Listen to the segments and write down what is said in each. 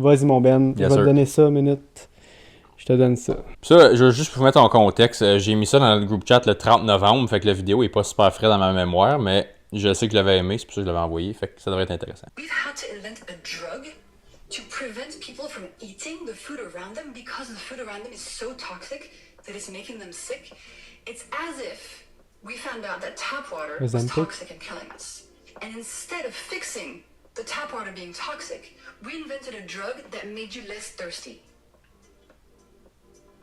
Vas-y, mon Ben. Je vais te donner ça, minute. Je te donne ça. Ça, je veux juste vous mettre en contexte. J'ai mis ça dans le groupe chat le 30 novembre. Fait que la vidéo est pas super frais dans ma mémoire, mais je sais que je l'avais aimé. C'est pour ça que je l'avais envoyé. Fait que ça devrait être intéressant. We've had to invent a drug to prevent people from eating the food around them because the food around them is so toxic that it's making them sick. It's as if we found out that tap water was toxic and killing us. And instead of fixing the tap water being toxic, we invented a drug that made you less thirsty.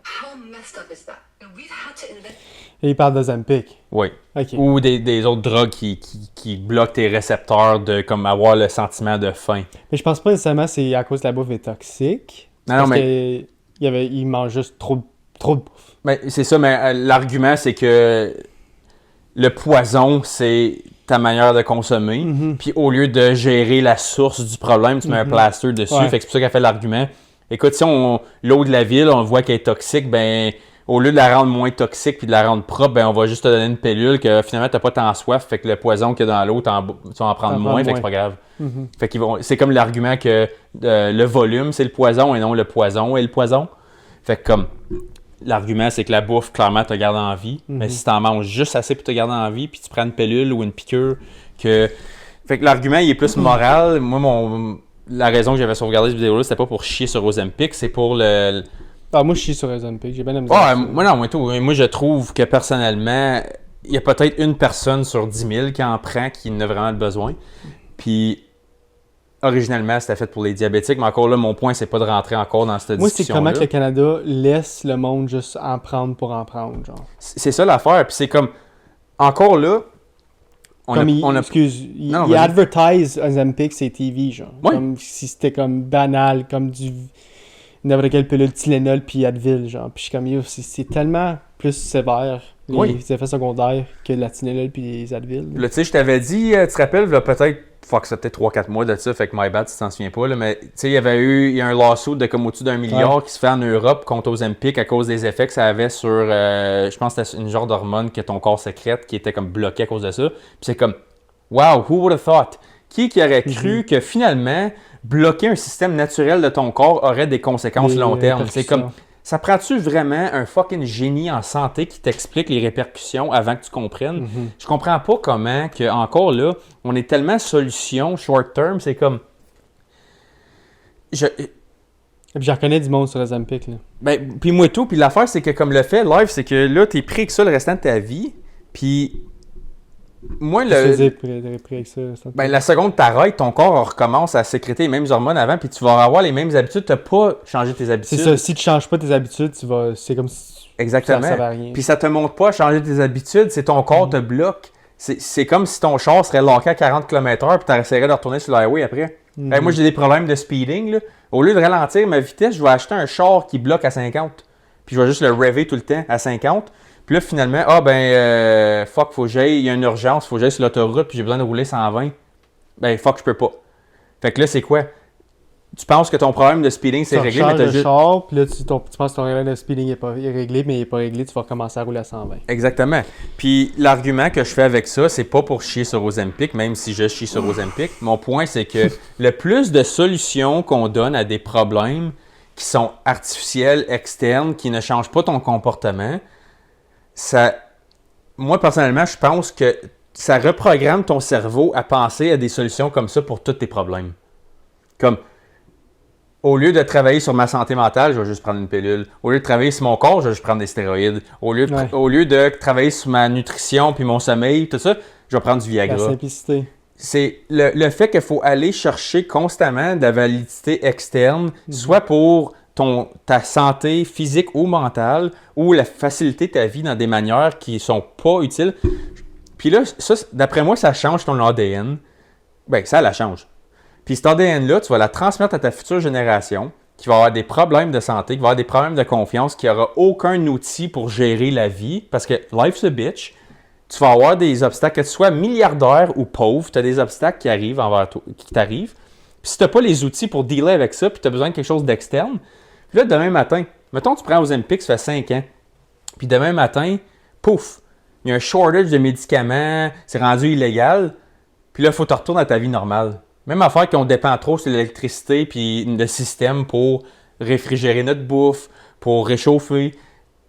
How messed up is that? And we've had to invent... Et il parle d'Ozempic. Oui. Okay. Ou des autres drogues qui bloquent tes récepteurs de comme avoir le sentiment de faim. Mais je pense pas nécessairement que c'est à cause que la bouffe est toxique. Non, mais... il mange juste trop de bouffe. Mais c'est ça, mais l'argument, c'est que le poison, c'est ta manière de consommer. Puis au lieu de gérer la source du problème, tu mets un plaster dessus. Ouais. Fait que c'est pour ça qu'elle fait l'argument. Écoute, si l'eau de la ville, on voit qu'elle est toxique, ben au lieu de la rendre moins toxique puis de la rendre propre, ben on va juste te donner une pilule que finalement t'as pas tant soif, fait que le poison qu'il y a dans l'eau, tu vas en prendre moins, fait que c'est pas grave. Fait c'est comme l'argument que le volume, c'est le poison et non le poison est le poison. Fait que comme l'argument, c'est que la bouffe, clairement, te garde en vie. Mais si t'en manges juste assez pour te garder en vie, puis tu prends une pilule ou une piqûre, que... Fait que l'argument, il est plus moral. Moi, la raison que j'avais sauvegardé cette vidéo-là, c'était pas pour chier sur Ozempic, c'est pour le... Ah, moi, je chie sur Ozempic. J'ai bien aimé ça. Moi, je trouve que, personnellement, il y a peut-être une personne sur 10 000 qui en prend, qui en a vraiment besoin. Puis... Originalement, c'était fait pour les diabétiques, mais encore là, mon point, c'est pas de rentrer encore dans cette discussion-là. Moi, c'est comment que le Canada laisse le monde juste en prendre pour en prendre, genre. C'est ça l'affaire, puis c'est comme... Encore là, il advertise Ozempic, c'est TV, genre. Oui. Comme si c'était comme banal, comme du... n'importe quelle pilule Tylenol puis Advil, genre. Puis je suis comme, c'est tellement plus sévère, les effets secondaires, que la Tylenol puis les Advil. Là, tu sais, je t'avais dit, tu te rappelles, là, peut-être... c'était 3-4 mois de ça, fait que my bad si tu t'en souviens pas, là, mais tu sais, il y a un lawsuit de comme au-dessus d'1 milliard qui se fait en Europe contre Ozempic à cause des effets que ça avait sur, je pense que c'était une genre d'hormone que ton corps sécrète qui était comme bloqué à cause de ça. Puis c'est comme, wow, who would have thought? Qui aurait cru que finalement, bloquer un système naturel de ton corps aurait des conséquences long terme? C'est comme, ça prend-tu vraiment un fucking génie en santé qui t'explique les répercussions avant que tu comprennes? Je comprends pas comment que, encore là, on est tellement solution short term, c'est comme... Et puis j'en reconnais du monde sur Ozempic, là. Ben, puis moi tout, puis l'affaire, c'est que comme le fait live, c'est que là, t'es pris avec ça le restant de ta vie, puis... Moi, la seconde t'arrêtes, ton corps recommence à sécréter les mêmes hormones avant, puis tu vas avoir les mêmes habitudes. Tu n'as pas changé tes habitudes. C'est ça. Si tu changes pas tes habitudes, c'est comme si exactement. Ça ne à rien. Puis ça te montre pas à changer tes habitudes, c'est ton corps te bloque. C'est comme si ton char serait locké à 40 km/h, puis tu essaierais de retourner sur l'highway après. Hey, moi, j'ai des problèmes de speeding. Là. Au lieu de ralentir ma vitesse, je vais acheter un char qui bloque à 50. Puis je vais juste le rêver tout le temps à 50. Puis là, finalement, fuck, faut que j'aille, il y a une urgence, faut que j'aille sur l'autoroute, puis j'ai besoin de rouler 120. Ben, fuck, je peux pas. Fait que là, c'est quoi? Tu penses que ton problème de speeding, c'est réglé, mais t'as juste... char, puis là, tu penses que ton problème de speeding est réglé, mais il n'est pas réglé, tu vas recommencer à rouler à 120. Exactement. Puis l'argument que je fais avec ça, c'est pas pour chier sur Ozempic, même si je chie sur Ozempic. Mon point, c'est que le plus de solutions qu'on donne à des problèmes qui sont artificiels, externes, qui ne changent pas ton comportement... Moi, personnellement, je pense que ça reprogramme ton cerveau à penser à des solutions comme ça pour tous tes problèmes. Comme, au lieu de travailler sur ma santé mentale, je vais juste prendre une pilule. Au lieu de travailler sur mon corps, je vais juste prendre des stéroïdes. Au lieu de travailler sur ma nutrition puis mon sommeil, tout ça, je vais prendre du Viagra. La simplicité. C'est le fait qu'il faut aller chercher constamment de la validité externe, soit pour... ta santé physique ou mentale, ou la facilité ta vie dans des manières qui sont pas utiles. Puis là, ça, d'après moi, ça change ton ADN. Ben, ça la change. Puis cet ADN-là, tu vas la transmettre à ta future génération, qui va avoir des problèmes de santé, qui va avoir des problèmes de confiance, qui n'aura aucun outil pour gérer la vie, parce que life's a bitch. Tu vas avoir des obstacles, que tu sois milliardaire ou pauvre, tu as des obstacles qui arrivent envers toi, qui t'arrivent. Puis si tu n'as pas les outils pour dealer avec ça, puis tu as besoin de quelque chose d'externe, puis là, demain matin, mettons que tu prends Ozempic, ça fait 5 ans. Puis demain matin, pouf, il y a un shortage de médicaments, c'est rendu illégal. Puis là, il faut que tu retournes à ta vie normale. Même affaire qu'on dépend trop sur l'électricité puis le système pour réfrigérer notre bouffe, pour réchauffer.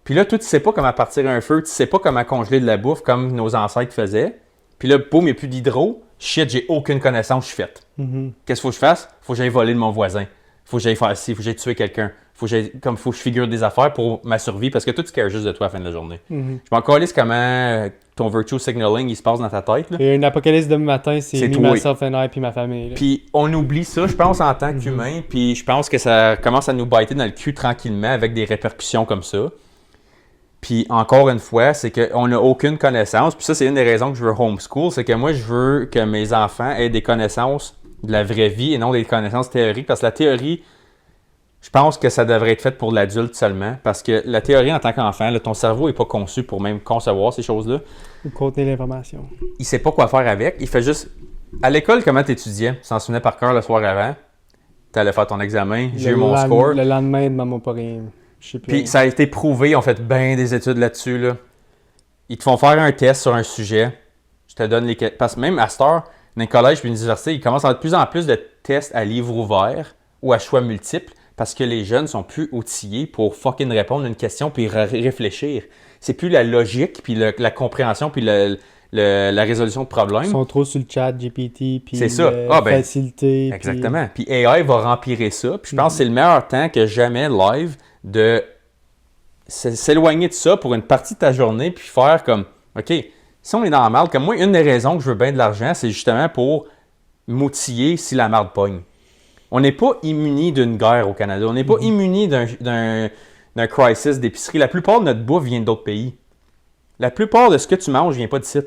Puis là, toi, tu sais pas comment partir un feu, tu sais pas comment congeler de la bouffe comme nos ancêtres faisaient. Puis là, boum, il n'y a plus d'hydro. Shit, j'ai aucune connaissance, je suis faite. Qu'est-ce qu'il faut que je fasse? Faut que j'aille voler de mon voisin. Faut que j'aille faire ci, faut que j'aille tuer quelqu'un. Faut que je figure des affaires pour ma survie parce que toi, tu cares juste de toi à la fin de la journée. Je m'en calisse comment ton virtual signaling il se passe dans ta tête. Là. Et une apocalypse demain matin, c'est me, toi. myself and I puis ma famille. Là. Puis on oublie ça, je pense, en tant qu'humain. Puis je pense que ça commence à nous biter dans le cul tranquillement avec des répercussions comme ça. Puis encore une fois, c'est qu'on n'a aucune connaissance. Puis ça, c'est une des raisons que je veux homeschool. C'est que moi, je veux que mes enfants aient des connaissances de la vraie vie et non des connaissances théoriques. Parce que la théorie, je pense que ça devrait être fait pour l'adulte seulement. Parce que la théorie, en tant qu'enfant, là, ton cerveau n'est pas conçu pour même concevoir ces choses-là. Ou contenir l'information. Il sait pas quoi faire avec. Il fait juste... À l'école, comment tu étudiais? Tu s'en souvenais par cœur le soir avant. Tu allais faire ton examen. J'ai eu mon score. Le lendemain de maman pas rien. Puis ça a été prouvé, on fait bien des études là-dessus. Là. Ils te font faire un test sur un sujet. Je te donne les... Parce que même à cette heure, dans les collèges et l'université, ils commencent à avoir de plus en plus de tests à livre ouvert ou à choix multiples parce que les jeunes sont plus outillés pour fucking répondre à une question puis réfléchir. C'est plus la logique puis la compréhension puis la résolution de problèmes. Ils sont trop sur le chat GPT puis c'est ça. facilité. Exactement. Puis AI va rempirer ça. Puis je pense que c'est le meilleur temps que jamais live de s'éloigner de ça pour une partie de ta journée puis faire comme, OK, si on est dans la merde, comme moi, une des raisons que je veux bien de l'argent, c'est justement pour m'outiller si la merde pogne. On n'est pas immunis d'une guerre au Canada. On n'est pas immunis d'un crisis d'épicerie. La plupart de notre bouffe vient d'autres pays. La plupart de ce que tu manges vient pas d'ici.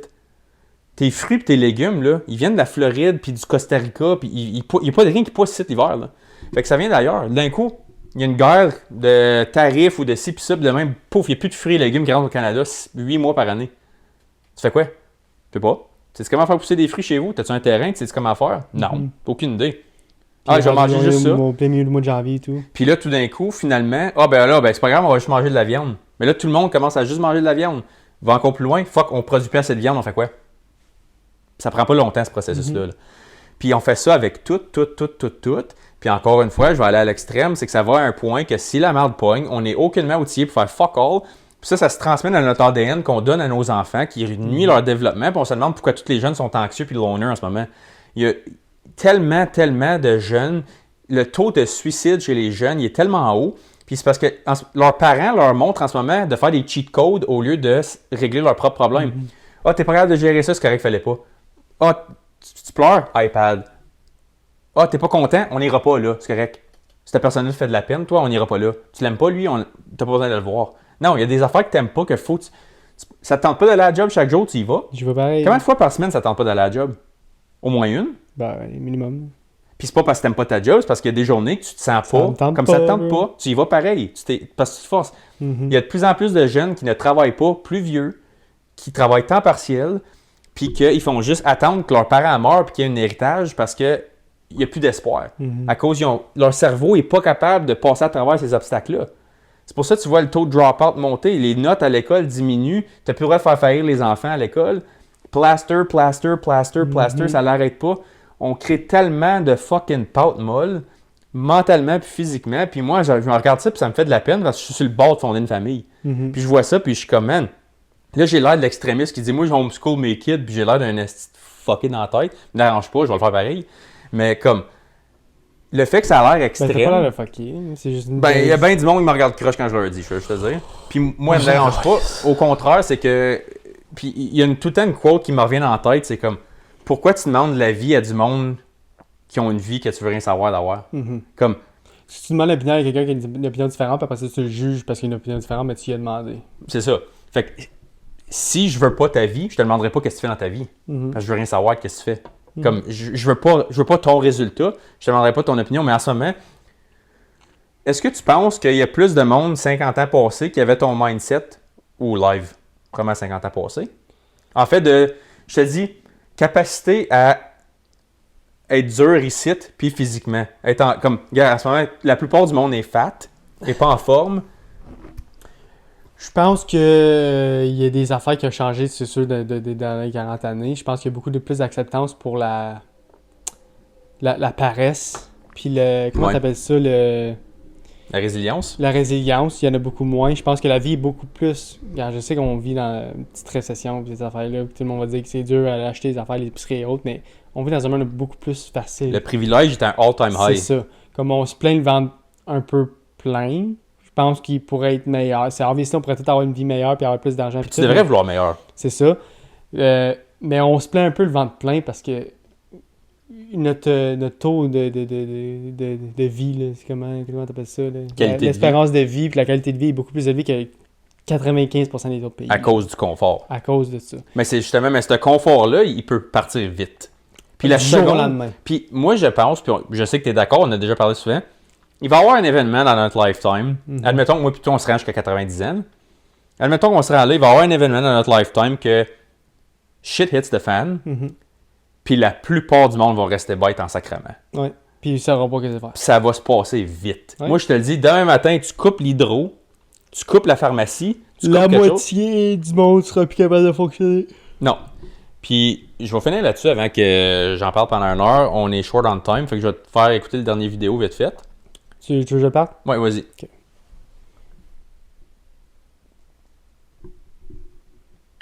Tes fruits et tes légumes, là, ils viennent de la Floride puis du Costa Rica, puis il n'y a pas de rien qui pousse ici l'hiver. Là. Fait que ça vient d'ailleurs. D'un coup, il y a une guerre de tarifs ou de ci puis ça, puis de même, pouf, il n'y a plus de fruits et légumes qui rentrent au Canada 8 mois par année. Tu fais quoi? Tu sais pas. Tu sais comment faire pousser des fruits chez vous? T'as-tu un terrain? Tu sais comment faire? Non. Aucune idée. Puis je vais manger juste ça. Au plein milieu du mois de janvier et tout. Puis là, tout d'un coup, finalement, c'est pas grave, on va juste manger de la viande. Mais là, tout le monde commence à juste manger de la viande. Va encore plus loin, fuck, on produit plus assez de viande, on fait quoi? Ça prend pas longtemps, ce processus-là. Là. Puis on fait ça avec tout. Puis encore une fois, je vais aller à l'extrême, c'est que ça va à un point que si la merde pogne, on n'est aucunement outillé pour faire fuck all. Puis ça se transmet dans notre ADN qu'on donne à nos enfants, qui nuit leur développement. Puis on se demande pourquoi tous les jeunes sont anxieux puis loners en ce moment. Il y a tellement de jeunes. Le taux de suicide chez les jeunes, il est tellement haut. Puis c'est parce que leurs parents leur montrent en ce moment de faire des cheat codes au lieu de régler leurs propres problèmes. Ah, t'es pas capable de gérer ça, c'est correct, fallait pas. Ah, tu pleures? iPad. Ah, t'es pas content? On n'ira pas là, c'est correct. Si ta personne te fait de la peine, toi, on n'ira pas là. Tu l'aimes pas, lui, t'as pas besoin de le voir. Non, il y a des affaires que t'aimes pas, que faut... Ça te tente pas d'aller à la job chaque jour, tu y vas? Je vais pareil. Combien de fois par semaine ça te tente pas d'aller à la job? Au moins une? Ben, minimum. Puis c'est pas parce que t'aimes pas ta job, c'est parce qu'il y a des journées que tu te sens pas. Comme ça te tente pas, tu y vas pareil. Parce que tu te forces. Il y a de plus en plus de jeunes qui ne travaillent pas, plus vieux, qui travaillent temps partiel, puis qu'ils font juste attendre que leurs parents meurent puis qu'il y ait un héritage parce qu'il n'y a plus d'espoir. À cause leur cerveau n'est pas capable de passer à travers ces obstacles-là. C'est pour ça que tu vois le taux de drop-out monter. Les notes à l'école diminuent. Tu n'as plus le droit de faire faillir les enfants à l'école. Plaster, ça l'arrête pas. On crée tellement de fucking pâte molle, mentalement puis physiquement. Puis moi, je me regarde ça puis ça me fait de la peine parce que je suis sur le bord de fonder une famille. Puis je vois ça puis je suis comme, man, là j'ai l'air de l'extrémiste qui dit, moi je homeschool mes kids puis j'ai l'air d'un esti fucké dans la tête. Ne m'arrange pas, je vais le faire pareil. Mais comme, le fait que ça a l'air extrême... Ben, t'as pas l'air de fucké, c'est juste une... Ben, il y a bien du monde qui me regarde croche quand je leur dis, je veux te dire. Puis moi, ça me dérange pas. Au contraire, c'est que... Puis il y a tout le temps une quote qui me revient en tête, c'est comme, pourquoi tu demandes la vie à du monde qui ont une vie que tu veux rien savoir d'avoir? Comme... Si tu demandes l'opinion à quelqu'un qui a une opinion différente, puis après ça, tu le juges parce qu'il a une opinion différente, mais tu lui as demandé. C'est ça. Fait que, si je veux pas ta vie, je te demanderai pas qu'est-ce que tu fais dans ta vie. Parce que je veux rien savoir qu'est-ce que tu fais. Comme, je veux pas ton résultat, je te demanderai pas ton opinion, mais en ce moment, est-ce que tu penses qu'il y a plus de monde 50 ans passés qui avait ton mindset ou live? Comment 50 ans passés? En fait, je te dis, capacité à être dur ici, puis physiquement. Comme, regarde, en ce moment, la plupart du monde est fat, et pas en forme. Je pense qu'il y a des affaires qui ont changé, c'est sûr, dans les 40 années. Je pense qu'il y a beaucoup de plus d'acceptance pour la la paresse, puis comment Ouais. t'appelles ça, La résilience. la résilience, il y en a beaucoup moins. Je pense que la vie est beaucoup plus... Regarde, je sais qu'on vit dans une petite récession, pis ces affaires-là, pis tout le monde va dire que c'est dur à acheter des affaires, les épiceries et autres, mais on vit dans un monde beaucoup plus facile. Le privilège est un all-time C'est high. ça. Comme on se plaint de vendre un peu plein, je pense qu'il pourrait être meilleur. C'est obvious, on pourrait peut-être avoir une vie meilleure puis avoir plus d'argent. Puis tu devrais vouloir meilleur. C'est ça. Mais on se plaint un peu le ventre plein parce que notre taux de vie, là, c'est comment t'appelles ça? Là? Qualité de L'espérance de vie puis la qualité de vie est beaucoup plus élevée que 95% des autres pays. À cause du confort. À cause de ça. Mais c'est justement, mais ce confort-là, il peut partir vite. Puis la Du jour au seconde... lendemain. Puis moi, je pense, puis je sais que tu es d'accord, on a déjà parlé souvent, il va y avoir un événement dans notre lifetime. Admettons que moi, plutôt, on se rend jusqu'à 90 ans. Admettons qu'on se rend là, il va y avoir un événement dans notre lifetime que shit hits the fan, puis la plupart du monde va rester bête en sacrement. Ouais. Puis ils ne sauront pas ce que c'est faire. Puis ça va se passer vite. Ouais. Moi, je te le dis, demain matin, tu coupes l'hydro, tu coupes la pharmacie, tu La coupes quelque chose. moitié du monde sera plus capable de fonctionner. Non. Puis, je vais finir là-dessus avant que j'en parle pendant 1 heure. On est short on time, fait que je vais te faire écouter le dernier vidéo vite fait. Tu veux que je parte? Ouais, vas-y.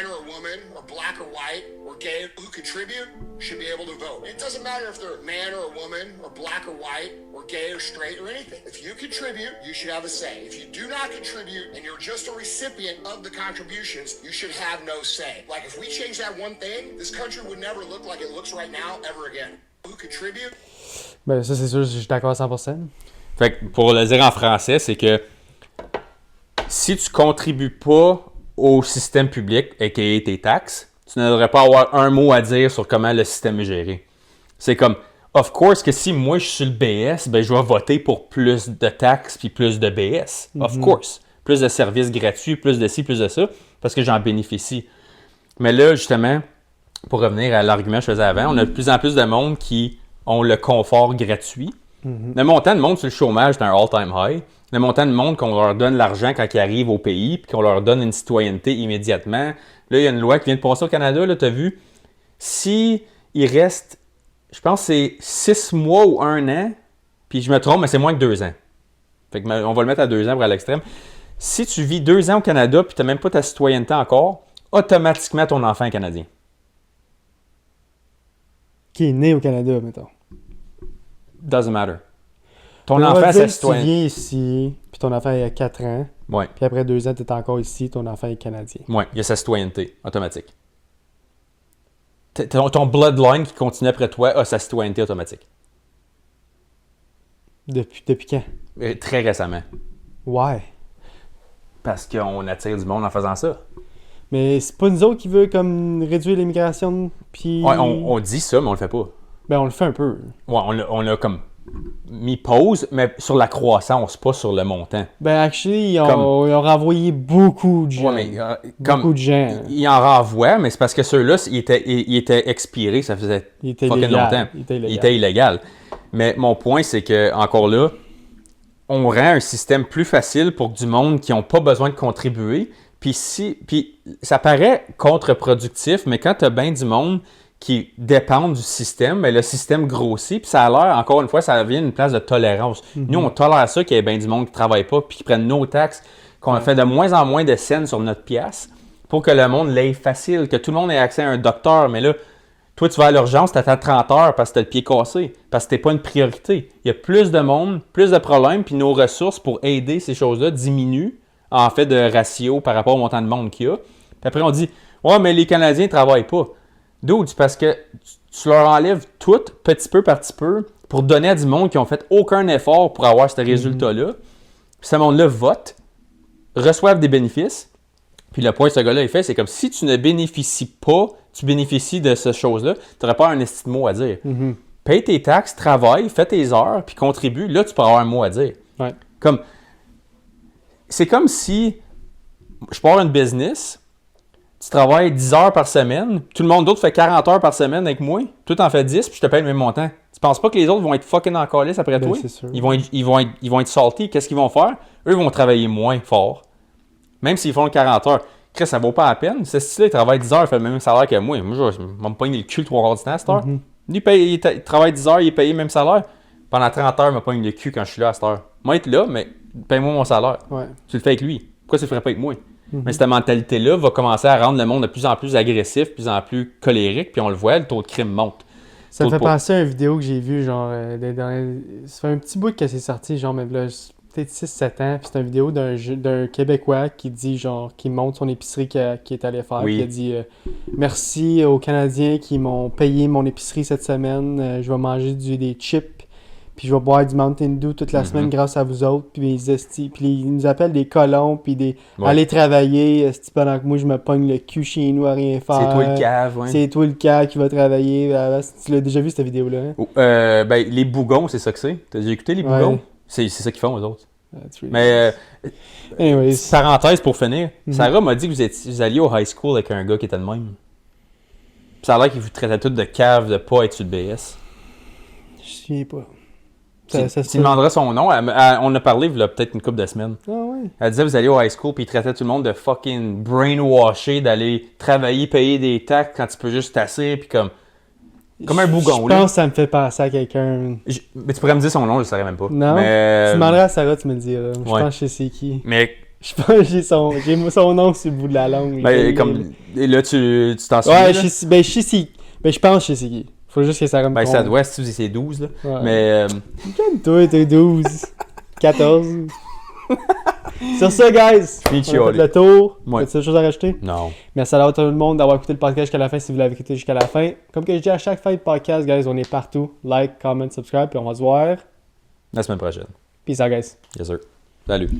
man or a woman, or black or white, or gay, who contribute should be able to vote. It doesn't matter if they're a man or a woman, or black or white, or gay or straight or anything. If you contribute, you should have a say. If you do not contribute and you're just a recipient of the contributions, you should have no say. Like if we change that one thing, this country would never look like it looks right now ever again. Who contribute? Ben ça c'est sûr, je suis d'accord à 100%. Fait que pour le dire en français, c'est que si tu contribues pas au système public, a.k.a. tes taxes, tu ne devrais pas avoir un mot à dire sur comment le système est géré. C'est comme, of course, que si moi je suis le BS, ben je vais voter pour plus de taxes puis plus de BS. Of course. Plus de services gratuits, plus de ci, plus de ça, parce que j'en bénéficie. Mais là, justement, pour revenir à l'argument que je faisais avant, on a de plus en plus de monde qui ont le confort gratuit. Le montant de monde sur le chômage est un all-time high. Le montant de monde qu'on leur donne l'argent quand ils arrivent au pays, puis qu'on leur donne une citoyenneté immédiatement. Là, il y a une loi qui vient de passer au Canada, là, tu as vu. Si il reste, je pense que c'est 6 mois ou 1 an, puis je me trompe, mais c'est moins que 2 ans. Fait que on va le mettre à 2 ans pour aller à l'extrême. Si tu vis 2 ans au Canada, puis tu n'as même pas ta citoyenneté encore, automatiquement ton enfant est canadien. Qui est né au Canada, mettons. Doesn't matter. Ton On va enfant, dire c'est que tu citoyen. viens ici, puis ton enfant il a 4 ans, Oui, puis après 2 ans, tu es encore ici, ton enfant est canadien. ouais, il y a sa citoyenneté automatique. Ton bloodline qui continue après toi a sa citoyenneté automatique. Depuis quand? Très récemment. Ouais. Parce qu'on attire du monde en faisant ça. Mais c'est pas nous autres qui veut comme réduire l'immigration, puis... Ouais, on dit ça, mais on le fait pas. Ben on le fait un peu. Ouais, on a comme mis pause, mais sur la croissance, pas sur le montant. Ben actually, ils Comme- ont renvoyé beaucoup de gens. Ouais, mais Beaucoup de gens. ils en renvoient, mais c'est parce que ceux-là, ils étaient expirés, ça faisait Il était fucking illégal. longtemps. Il était illégal. Il était illégal. Mais mon point, c'est que, encore là, on rend un système plus facile pour du monde qui n'ont pas besoin de contribuer. Puis ça paraît contre-productif, mais quand tu as bien du monde qui dépendent du système, ben le système grossit, puis ça a l'air, encore une fois, ça devient une place de tolérance. Nous, on tolère ça qu'il y ait bien du monde qui ne travaille pas, puis qui prennent nos taxes, qu'on fait de moins en moins de scènes sur notre pièce, pour que le monde l'aille facile, que tout le monde ait accès à un docteur. Mais là, toi, tu vas à l'urgence, tu attends 30 heures parce que tu as le pied cassé, parce que tu n'es pas une priorité. Il y a plus de monde, plus de problèmes, puis nos ressources pour aider ces choses-là diminuent, en fait, de ratio par rapport au montant de monde qu'il y a. Puis après, on dit, ouais, mais les Canadiens ne travaillent pas. Dude, c'est parce que tu leur enlèves tout, petit peu par petit peu, pour donner à du monde qui n'ont fait aucun effort pour avoir ce résultat-là. Puis ce monde-là vote, reçoivent des bénéfices. Puis le point que ce gars-là il fait, c'est comme si tu ne bénéficies pas, tu bénéficies de cette chose-là, tu n'aurais pas un esti de mot à dire. Paye tes taxes, travaille, fais tes heures, puis contribue. Là, tu peux avoir un mot à dire. Ouais. C'est comme si je pars une business, tu travailles 10 heures par semaine, tout le monde d'autre fait 40 heures par semaine avec moi, toi t'en fais 10 puis je te paye le même montant. Tu penses pas que les autres vont être fucking en calice après Ben, toi? c'est sûr. Ils vont être salty. Qu'est-ce qu'ils vont faire? Eux vont travailler moins fort. Même s'ils font le 40 heures. Chris, ça vaut pas la peine. Ce style-là, il travaille 10 heures, il fait le même salaire que moi. Moi, je vais me pogner le cul 3 quarts du temps, cette heure. Lui, il travaille 10 heures, il est payé le même salaire. Pendant 30 heures, il me pogne le cul quand je suis là à cette heure. Moi, être là, mais paye-moi mon salaire. Ouais. Tu le fais avec lui. Pourquoi tu le ferais pas avec moi? Mais cette mentalité-là va commencer à rendre le monde de plus en plus agressif, de plus en plus colérique, puis on le voit, le taux de crime monte. Ça me fait penser à une vidéo que j'ai vue, genre, ça fait un petit bout que c'est sorti, genre, mais là, peut-être 6-7 ans, puis c'est une vidéo d'un Québécois qui dit, genre, qui montre son épicerie qu'il est allé faire, Oui. puis il a dit merci aux Canadiens qui m'ont payé mon épicerie cette semaine, je vais manger des chips, puis je vais boire du Mountain Dew toute la semaine grâce à vous autres, puis ils nous appellent des colons, puis aller travailler, pendant que moi je me pogne le cul chez nous à rien faire. C'est toi le cave, ouais. C'est toi le cave qui va travailler. Tu l'as déjà vu cette vidéo-là? Hein? Ben, les bougons, c'est ça que c'est. T'as déjà écouté les bougons? Ouais. C'est ça qu'ils font, eux autres. That's really Mais, anyways. parenthèse pour finir, Sarah m'a dit que vous alliez au high school avec un gars qui était le même. Puis ça a l'air qu'il vous traitait tout de cave, de pas être sur le BS. Je me souviens pas. Tu demanderas son nom. On a parlé il y a peut-être une couple de semaines. Ah ouais. Elle disait vous allez au high school puis il traitait tout le monde de fucking brainwasher, d'aller travailler, payer des taxes quand tu peux juste t'asseoir puis comme un bougon. Je pense que ça me fait penser à quelqu'un. Mais tu pourrais me dire son nom, je le saurais même pas. Non. Mais, Tu demanderas à Sarah, tu me le diras. Je ouais. pense que je sais c'est qui. Mais Je pense que j'ai son nom sur le bout de la langue. et là tu t'en souviens. Ouais, là? je pense que je sais c'est qui. Faut juste que Sarah me Ben trompe. ça doit, si tu dis c'est 12 là. Ouais. Mais Calme-toi, t'es 12. 14. Sur ça, guys, on a fait le tour. Ouais. As-tu des choses à rajouter? non. Merci à tout le monde d'avoir écouté le podcast jusqu'à la fin si vous l'avez écouté jusqu'à la fin. Comme que je dis à chaque fin de podcast, guys, on est partout. Like, comment, subscribe, puis on va se voir. La semaine prochaine. Peace out, guys. Yes sir. Salut.